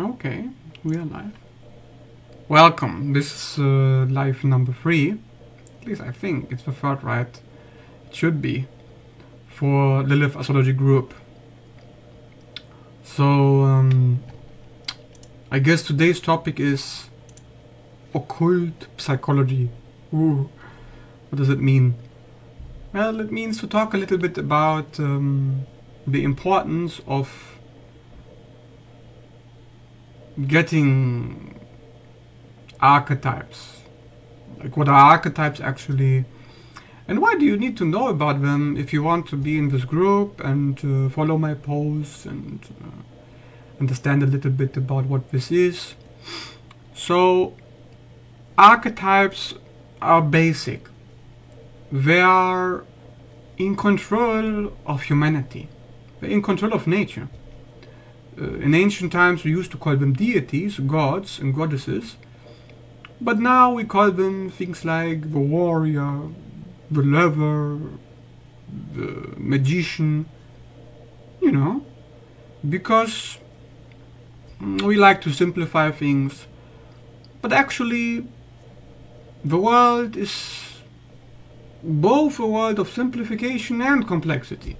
Okay, we are live. Welcome. This is live number 3. At least I think it's the third, right? It should be. For Lilith Astrology Group. So, I guess today's topic is occult psychology. Ooh, what does it mean? Well, it means to talk a little bit about the importance of getting archetypes. Like, what are archetypes actually? And why do you need to know about them if you want to be in this group and follow my posts and understand a little bit about what this is? So, archetypes are basic. They are in control of humanity. They're in control of nature. In ancient times we used to call them deities, gods and goddesses. But now we call them things like the warrior, the lover, the magician, you know, because we like to simplify things. But actually, the world is both a world of simplification and complexity.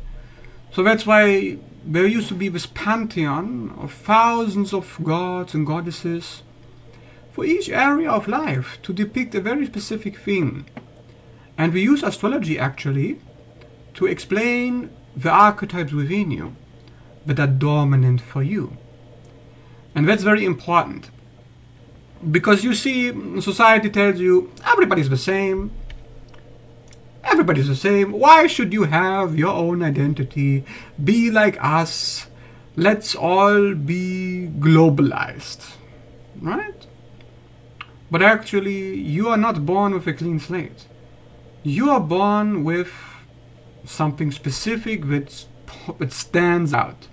So that's why there used to be this pantheon of thousands of gods and goddesses for each area of life to depict a very specific thing. And we use astrology actually to explain the archetypes within you that are dominant for you. And that's very important. Because you see, society tells you everybody's the same. Everybody's the same. Why should you have your own identity? Be like us. Let's all be globalized. Right? But actually, you are not born with a clean slate. You are born with something specific that stands out.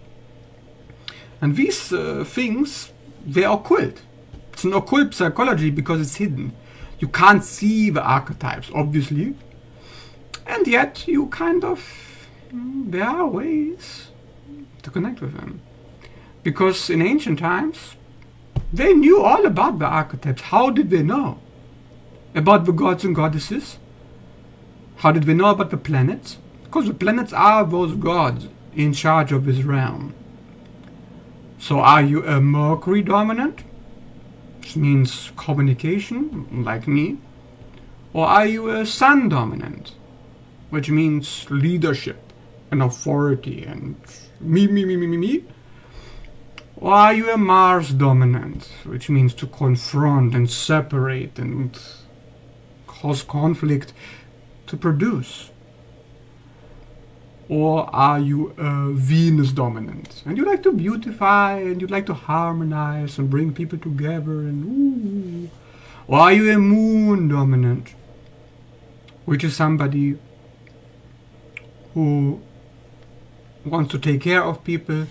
And these things, they're occult. It's an occult psychology because it's hidden. You can't see the archetypes, obviously. And yet, you there are ways to connect with them. Because in ancient times, they knew all about the archetypes. How did they know? About the gods and goddesses? How did they know about the planets? Because the planets are those gods in charge of this realm. So are you a Mercury dominant? Which means communication, like me. Or are you a Sun dominant? Which means leadership and authority and me. Or are you a Mars dominant? Which means to confront and separate and cause conflict, to produce. Or are you a Venus dominant? And you like to beautify and you like to harmonize and bring people together and ooh. Or are you a Moon dominant? Which is somebody who wants to take care of people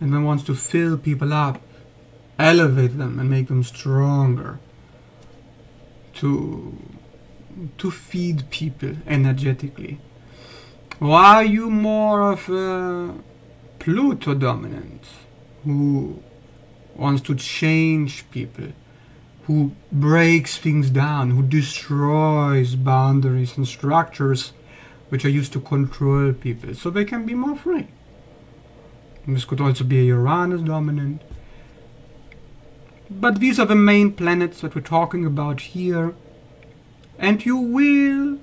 and then wants to fill people up, elevate them and make them stronger, to feed people energetically. Or are you more of a Pluto dominant, who wants to change people, who breaks things down, who destroys boundaries and structures which are used to control people, so they can be more free? And this could also be a Uranus dominant. But these are the main planets that we're talking about here. And you will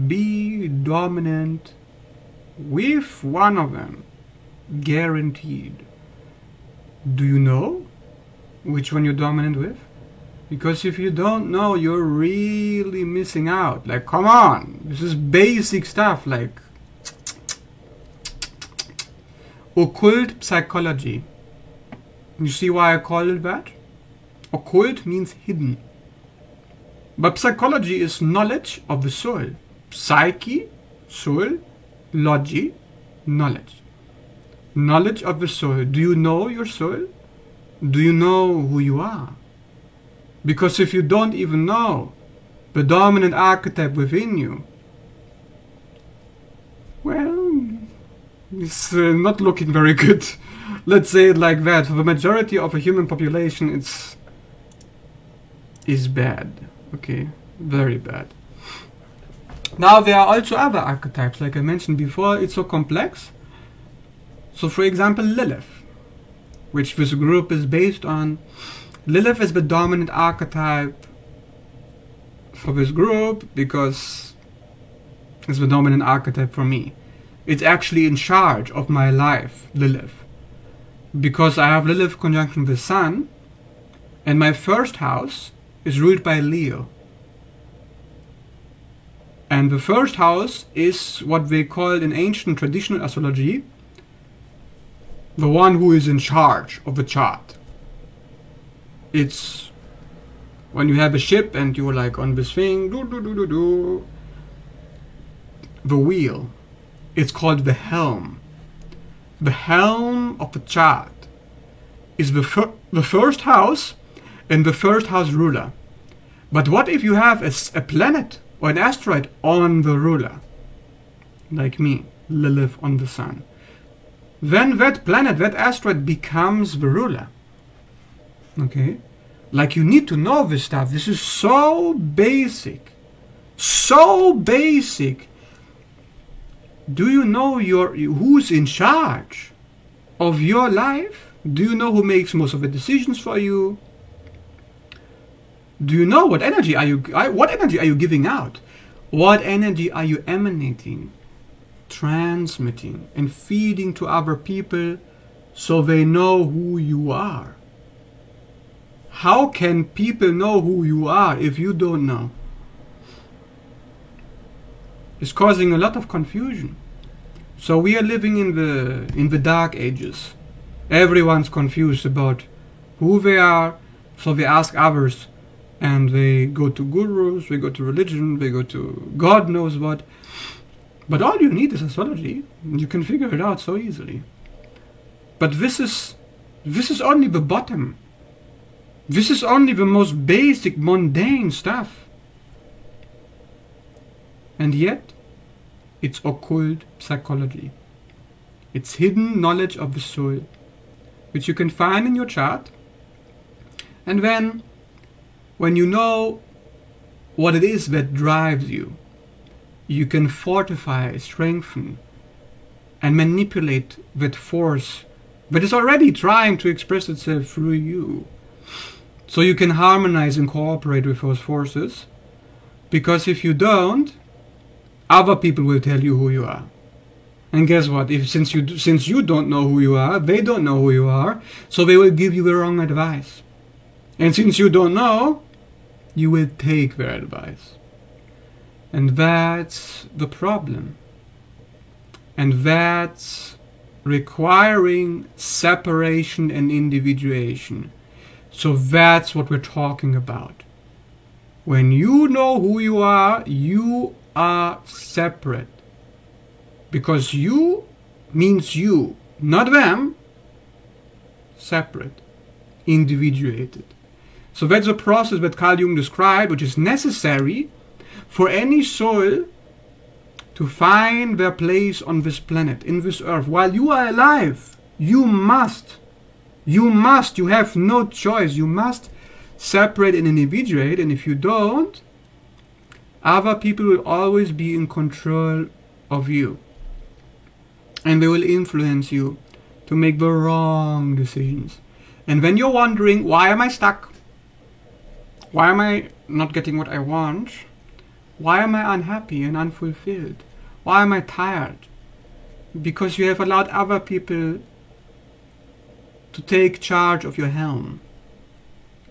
be dominant with one of them, guaranteed. Do you know which one you're dominant with? Because if you don't know, you're really missing out. Like, come on, this is basic stuff, like occult psychology. You see why I call it that? Occult means hidden. But psychology is knowledge of the soul. Psyche, soul, logi, knowledge. Knowledge of the soul. Do you know your soul? Do you know who you are? Because if you don't even know the dominant archetype within you, well, It's not looking very good. Let's say it like that. For the majority of a human population, is bad. Okay, very bad. Now there are also other archetypes, like I mentioned before. It's so complex. So for example, Lilith, which this group is based on. Lilith is the dominant archetype for this group because it's the dominant archetype for me. It's actually in charge of my life, Lilith. Because I have Lilith conjunction with Sun, and my first house is ruled by Leo. And the first house is what they call in ancient traditional astrology the one who is in charge of the chart. It's when you have a ship and you're like on this thing, the wheel. It's called the helm. The helm of the chart is the first house and the first house ruler. But what if you have a planet or an asteroid on the ruler? Like me, Lilith on the Sun. Then that planet, that asteroid becomes the ruler. Okay? Like you need to know this stuff. This is so basic. So basic. Do you know who's in charge of your life? Do you know who makes most of the decisions for you? Do you know what energy are you giving out? What energy are you emanating, transmitting, and feeding to other people so they know who you are? How can people know who you are if you don't know? It's causing a lot of confusion. So we are living in the dark ages. Everyone's confused about who they are, so they ask others, and they go to gurus, they go to religion, they go to God knows what. But all you need is astrology. You can figure it out so easily. But this is only the bottom. This is only the most basic, mundane stuff. And yet, it's occult psychology. It's hidden knowledge of the soul, which you can find in your chart. And then, when you know what it is that drives you, you can fortify, strengthen, and manipulate that force that is already trying to express itself through you. So you can harmonize and cooperate with those forces, because if you don't, other people will tell you who you are. And guess what? Since you don't know who you are, they don't know who you are, so they will give you the wrong advice. And since you don't know, you will take their advice. And that's the problem. And that's requiring separation and individuation. So that's what we're talking about. When you know who you are separate. Because you means you, not them. Separate. Individuated. So that's a process that Carl Jung described, which is necessary for any soul to find their place on this planet, in this earth. While you are alive, you have no choice. You must separate and individuate, and if you don't, other people will always be in control of you. And they will influence you to make the wrong decisions. And when you're wondering, why am I stuck? Why am I not getting what I want? Why am I unhappy and unfulfilled? Why am I tired? Because you have allowed other people to take charge of your helm.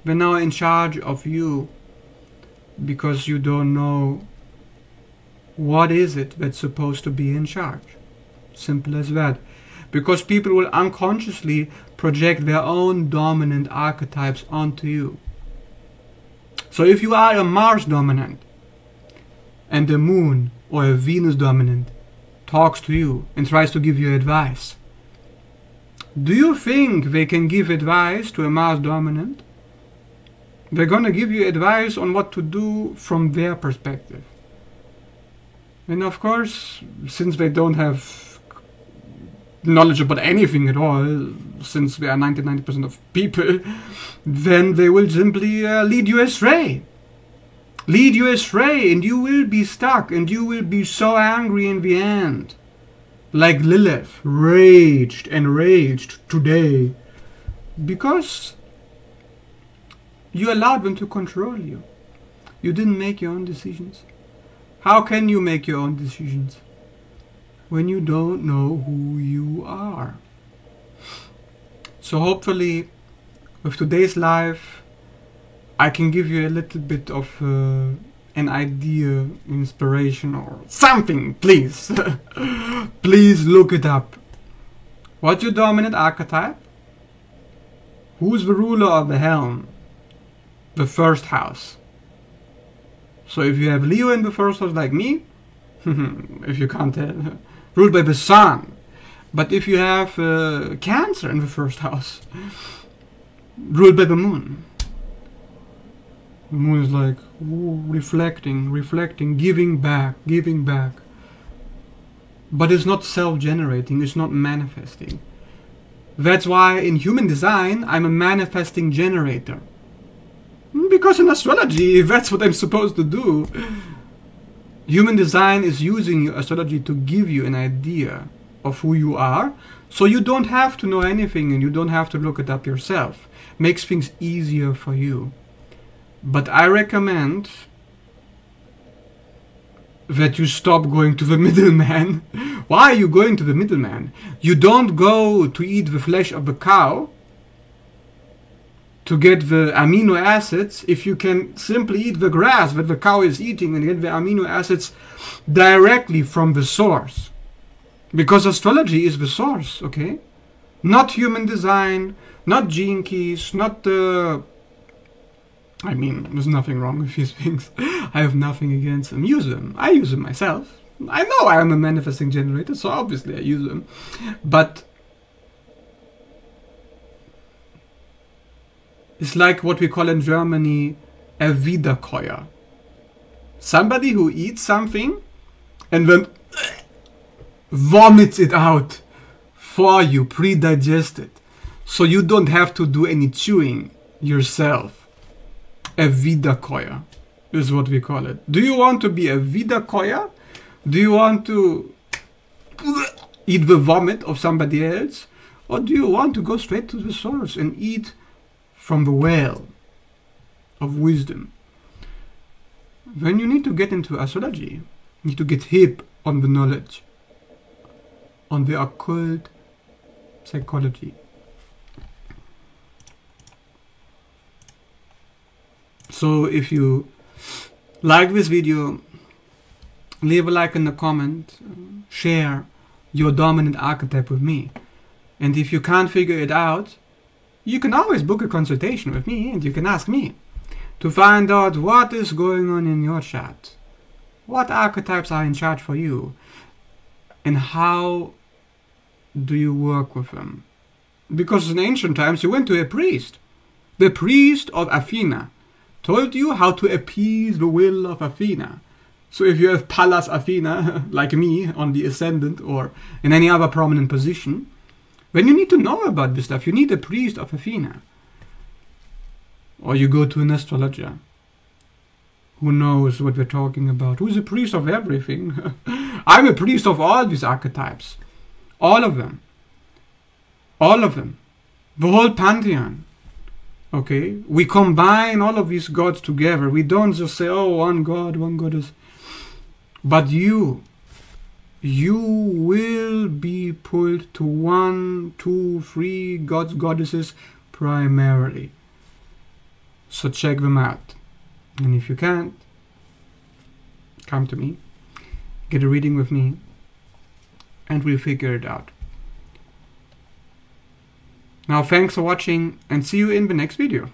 They're now in charge of you because you don't know what is it that's supposed to be in charge. Simple as that. Because people will unconsciously project their own dominant archetypes onto you. So if you are a Mars dominant and the Moon or a Venus dominant talks to you and tries to give you advice, do you think they can give advice to a Mars dominant? They're gonna give you advice on what to do from their perspective. And of course, since they don't have knowledge about anything at all, since we are 99% of people, then they will simply lead you astray. Lead you astray, and you will be stuck, and you will be so angry in the end. Like Lilith, raged and raged today, because you allowed them to control you. You didn't make your own decisions. How can you make your own decisions when you don't know who you are? So hopefully, with today's live, I can give you a little bit of an idea, inspiration, or something. Please, please look it up. What's your dominant archetype? Who's the ruler of the helm? The first house. So if you have Leo in the first house like me, if you can't tell, ruled by the sun. But if you have Cancer in the first house, ruled by the moon. The moon is like reflecting, giving back. But it's not self-generating, it's not manifesting. That's why in human design, I'm a manifesting generator. Because in astrology, that's what I'm supposed to do. Human design is using your astrology to give you an idea of who you are, so you don't have to know anything and you don't have to look it up yourself. Makes things easier for you. But I recommend that you stop going to the middleman. Why are you going to the middleman? You don't go to eat the flesh of the cow to get the amino acids if you can simply eat the grass that the cow is eating and get the amino acids directly from the source. Because astrology is the source, okay? Not human design, not gene keys, not the... I mean, there's nothing wrong with these things. I have nothing against them. Use them. I use them myself. I know I am a manifesting generator, so obviously I use them. But it's like what we call in Germany a Wiederkäuer. Somebody who eats something and then vomits it out for you, pre-digested. So you don't have to do any chewing yourself. A Wiederkäuer is what we call it. Do you want to be a Wiederkäuer? Do you want to eat the vomit of somebody else? Or do you want to go straight to the source and eat from the well of wisdom? When you need to get into astrology, you need to get hip on the knowledge, on the occult psychology. So if you like this video, leave a like in the comment, share your dominant archetype with me. And if you can't figure it out, you can always book a consultation with me and you can ask me to find out what is going on in your chart. What archetypes are in charge for you? And how do you work with them? Because in ancient times you went to a priest. The priest of Athena told you how to appease the will of Athena. So if you have Pallas Athena, like me, on the ascendant or in any other prominent position, when you need to know about this stuff, you need a priest of Athena. Or you go to an astrologer who knows what we're talking about, who's a priest of everything. I'm a priest of all these archetypes. All of them. All of them. The whole pantheon. Okay? We combine all of these gods together. We don't just say, oh, one god, one goddess. But you will be pulled to 1, 2, 3 gods, goddesses primarily. So check them out. And if you can't, come to me, get a reading with me, and we'll figure it out. Now, thanks for watching, and see you in the next video.